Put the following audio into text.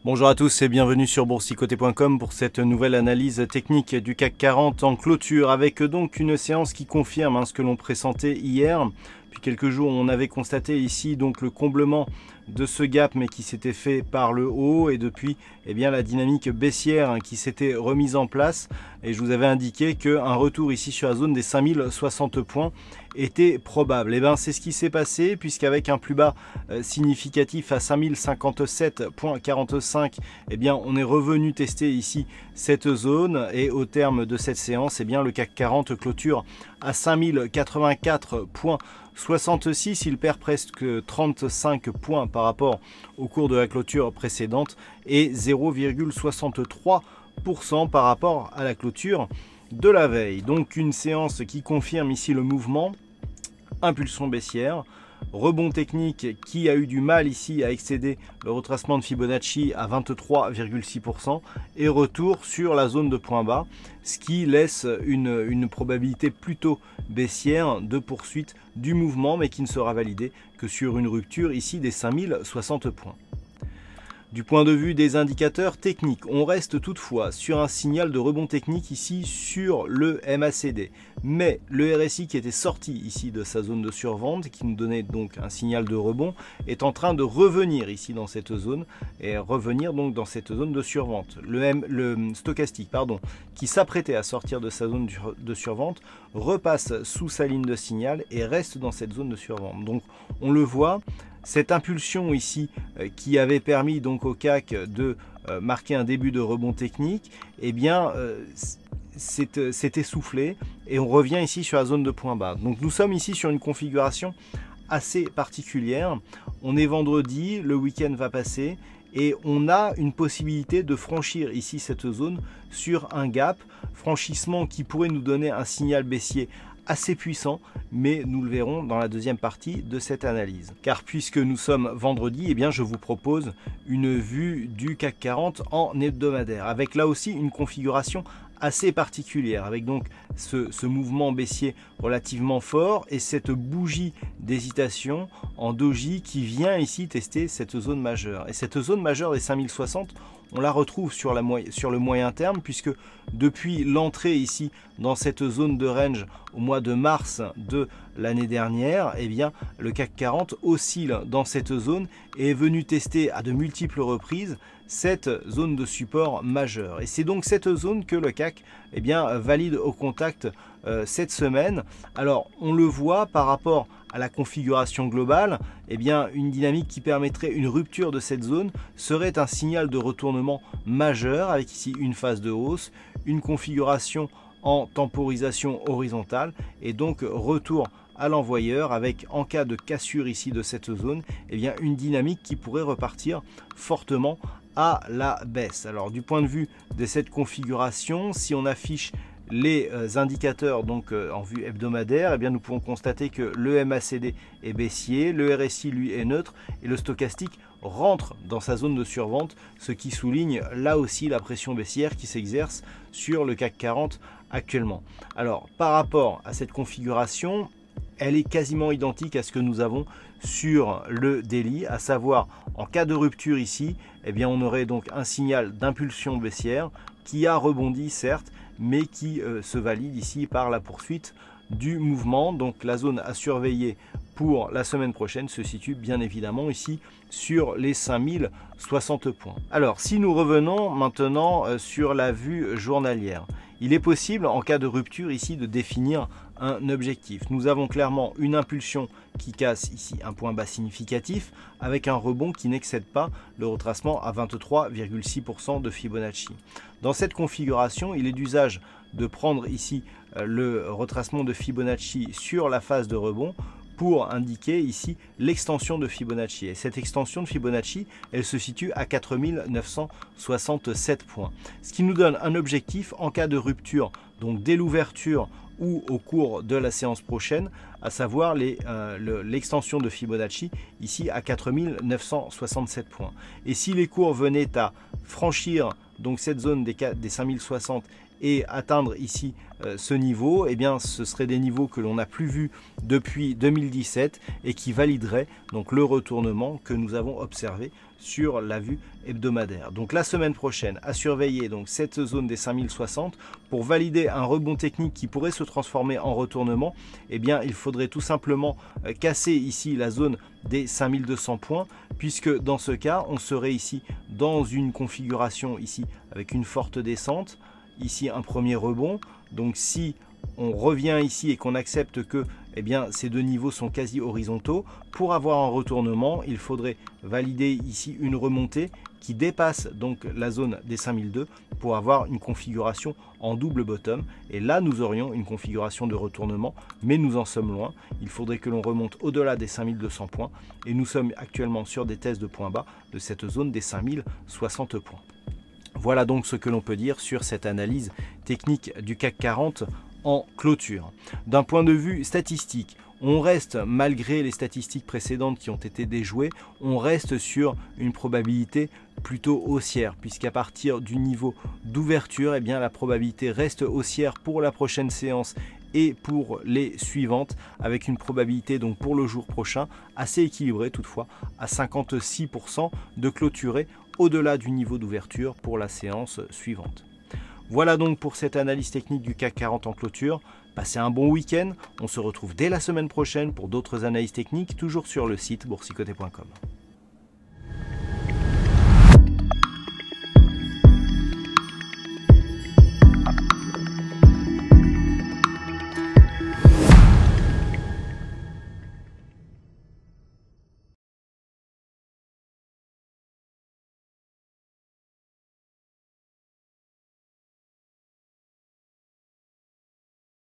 Bonjour à tous et bienvenue sur boursicoté.com pour cette nouvelle analyse technique du CAC 40 en clôture avec donc une séance qui confirme ce que l'on pressentait hier. Depuis quelques jours, on avait constaté ici donc le comblement de ce gap mais qui s'était fait par le haut et depuis la dynamique baissière qui s'était remise en place et je vous avais indiqué qu'un retour ici sur la zone des 5060 points était probable. Et c'est ce qui s'est passé puisqu'avec un plus bas significatif à 5057.45 on est revenu tester ici cette zone et au terme de cette séance le CAC 40 clôture à 5084.66, il perd presque 35 points par rapport au cours de la clôture précédente et 0,63% par rapport à la clôture de la veille. Donc une séance qui confirme ici le mouvement, impulsion baissière, rebond technique qui a eu du mal ici à excéder le retracement de Fibonacci à 23,6% et retour sur la zone de point bas, ce qui laisse une probabilité plutôt baissière de poursuite du mouvement mais qui ne sera validé que sur une rupture ici des 5060 points. Du point de vue des indicateurs techniques, on reste toutefois sur un signal de rebond technique ici sur le MACD. Mais le RSI qui était sorti ici de sa zone de survente, qui nous donnait donc un signal de rebond, est en train de revenir ici dans cette zone et revenir donc dans cette zone de survente. Le stochastique, qui s'apprêtait à sortir de sa zone de survente, repasse sous sa ligne de signal et reste dans cette zone de survente. Donc on le voit. Cette impulsion ici qui avait permis donc au CAC de marquer un début de rebond technique, s'est essoufflé et on revient ici sur la zone de point bas. Donc nous sommes ici sur une configuration assez particulière. On est vendredi, le week-end va passer et on a une possibilité de franchir ici cette zone sur un gap, franchissement qui pourrait nous donner un signal baissier assez puissant, mais nous le verrons dans la deuxième partie de cette analyse. Car puisque nous sommes vendredi, je vous propose une vue du CAC 40 en hebdomadaire, avec là aussi une configuration assez particulière, avec donc ce mouvement baissier relativement fort et cette bougie d'hésitation en doji qui vient ici tester cette zone majeure. Et cette zone majeure des 5060, on la retrouve sur le moyen terme puisque depuis l'entrée ici dans cette zone de range au mois de mars de l'année dernière, le CAC 40 oscille dans cette zone et est venu tester à de multiples reprises cette zone de support majeure. Et c'est donc cette zone que le CAC valide au contact cette semaine. Alors on le voit par rapport à la configuration globale, une dynamique qui permettrait une rupture de cette zone serait un signal de retournement majeur avec ici une phase de hausse, une configuration en temporisation horizontale et donc retour à l'envoyeur avec en cas de cassure ici de cette zone une dynamique qui pourrait repartir fortement à la baisse. Alors du point de vue de cette configuration, si on affiche les indicateurs donc en vue hebdomadaire, nous pouvons constater que le MACD est baissier, le RSI lui est neutre et le stochastique rentre dans sa zone de survente, ce qui souligne là aussi la pression baissière qui s'exerce sur le CAC 40 actuellement. Alors par rapport à cette configuration, elle est quasiment identique à ce que nous avons sur le daily, à savoir en cas de rupture ici, on aurait donc un signal d'impulsion baissière qui a rebondi certes, mais qui se valide ici par la poursuite du mouvement. Donc la zone à surveiller pour la semaine prochaine se situe bien évidemment ici sur les 5060 points. Alors si nous revenons maintenant sur la vue journalière, il est possible en cas de rupture ici de définir un objectif. Nous avons clairement une impulsion qui casse ici un point bas significatif avec un rebond qui n'excède pas le retracement à 23,6% de Fibonacci. Dans cette configuration, il est d'usage de prendre ici le retracement de Fibonacci sur la phase de rebond pour indiquer ici l'extension de Fibonacci. Et cette extension de Fibonacci, elle se situe à 4967 points. Ce qui nous donne un objectif en cas de rupture, donc dès l'ouverture ou au cours de la séance prochaine, à savoir l'extension de Fibonacci ici à 4967 points. Et si les cours venaient à franchir donc cette zone des 5060 et atteindre ici ce niveau, eh bien ce seraient des niveaux que l'on n'a plus vus depuis 2017 et qui valideraient donc le retournement que nous avons observé sur la vue hebdomadaire. Donc la semaine prochaine, à surveiller donc cette zone des 5060 pour valider un rebond technique qui pourrait se transformer en retournement. Eh bien il faudrait tout simplement casser ici la zone des 5200 points, puisque dans ce cas on serait ici dans une configuration ici avec une forte descente, ici un premier rebond. Donc si on revient ici et qu'on accepte que eh bien, ces deux niveaux sont quasi horizontaux, pour avoir un retournement, il faudrait valider ici une remontée qui dépasse donc la zone des 5002 pour avoir une configuration en double bottom. Et là, nous aurions une configuration de retournement, mais nous en sommes loin. Il faudrait que l'on remonte au-delà des 5200 points et nous sommes actuellement sur des tests de points bas de cette zone des 5060 points. Voilà donc ce que l'on peut dire sur cette analyse technique du CAC 40 en clôture. D'un point de vue statistique, on reste, malgré les statistiques précédentes qui ont été déjouées, on reste sur une probabilité plutôt haussière, puisqu'à partir du niveau d'ouverture, eh bien, la probabilité reste haussière pour la prochaine séance et pour les suivantes, avec une probabilité donc pour le jour prochain assez équilibrée toutefois, à 56% de clôturer au-delà du niveau d'ouverture pour la séance suivante. Voilà donc pour cette analyse technique du CAC 40 en clôture. Passez un bon week-end. On se retrouve dès la semaine prochaine pour d'autres analyses techniques, toujours sur le site boursicoté.com.